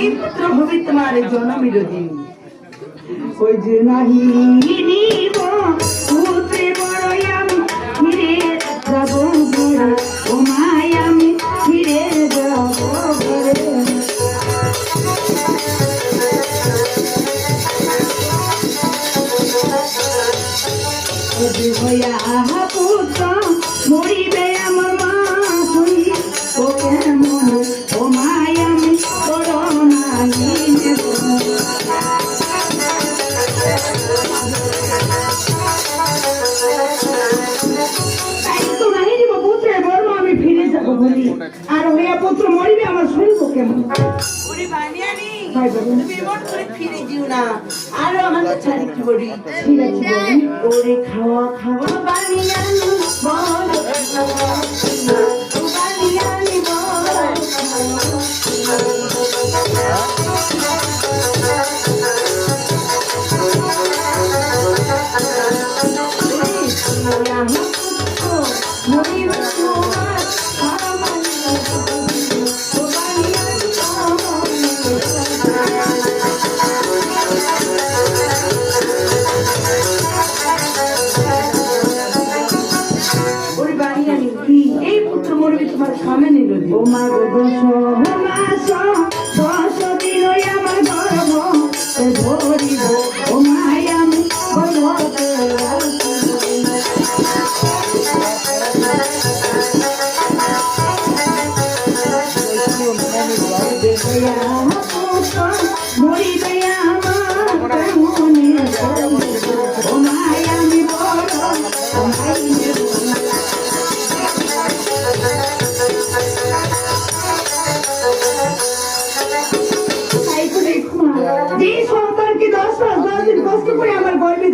এই পুত্র ভবি তোমার জনমির দিন ওই যে নাহি নিব পুত্রে বড় আমি ফিরে যাব ও মায় আমি ফিরে যাব হইয়া পুত্র মরিবে আমার মা শুনি ও কেমন ও মায় আমি আর হইয়া পুত্র মরিবে আমার শুনবো কেমন ফিরে দিও না আরো আমার ছাড়ি কি বলি ওরে খাওয়া খাওয়া বানিয়ানি এই পুত্র মরবি তোমার সামনে নিল ও মা গো দশ দিন আমার গর্ব ধরিব ও মাই আমি মরিবে আমার মনে ও মাই আমি বড় ও মাই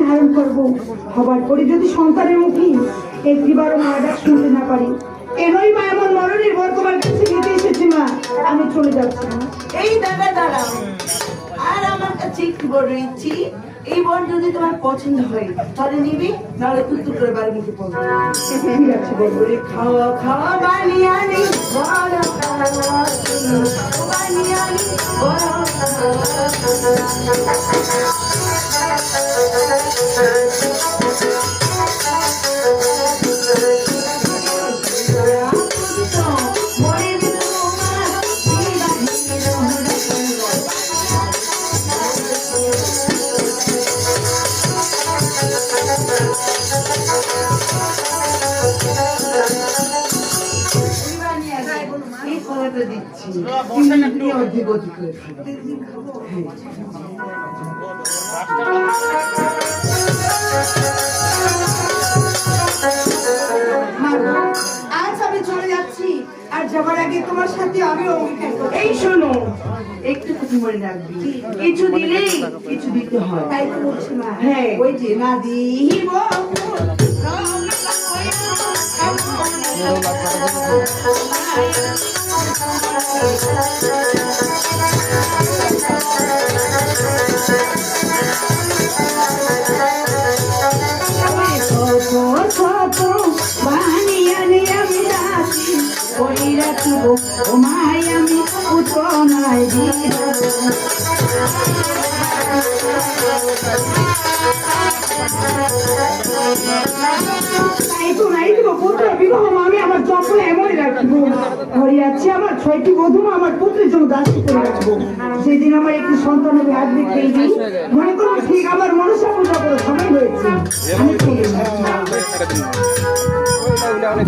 ধারণ করবো হবার পরে যদি সন্তানের মুখে একটিবারও মা ডাক শুনতে না পারি এরই মা এমন মরণের বর তোমার কাছে নিতে এসেছি মা আমি চলে যাচ্ছি এই দাদা দাঁড়াও আর আমার কাছে একটু বড় ইচ্ছি এই বর যদি তোমার পছন্দ হয় তাহলে নিবি নাহলে তুই করে বাড়ি মুখে পড়বে ঠিক আছে বলে খাওয়া খাওয়া বানিয়ানি বানিয়ানি দিচ্ছি অধিক অধিক আজ আমি চলে যাচ্ছি আর যাবার আগে তোমার সাথে আমিও এই শোনো একটু কিছু মনে রাখবি কিছু দিলেই কিছু দিতে হয় তাই তো বলছি মা হ্যাঁ ওই যে না দিব বানিয়ানি আমি রাখি ওই রাখিব ও মাই আমি উঠনাই দিব আমি আমার চপলে এমনই রাখবো ঘরে আছে আমার 6টি বধূ আমার পুত্রের জন্য দাসী করে রাখবো সেদিন আমার একটি সন্তান হবে হাত দেখতে মনে করবো ঠিক আমার মনসা পূজা করার সময় হয়েছে আমি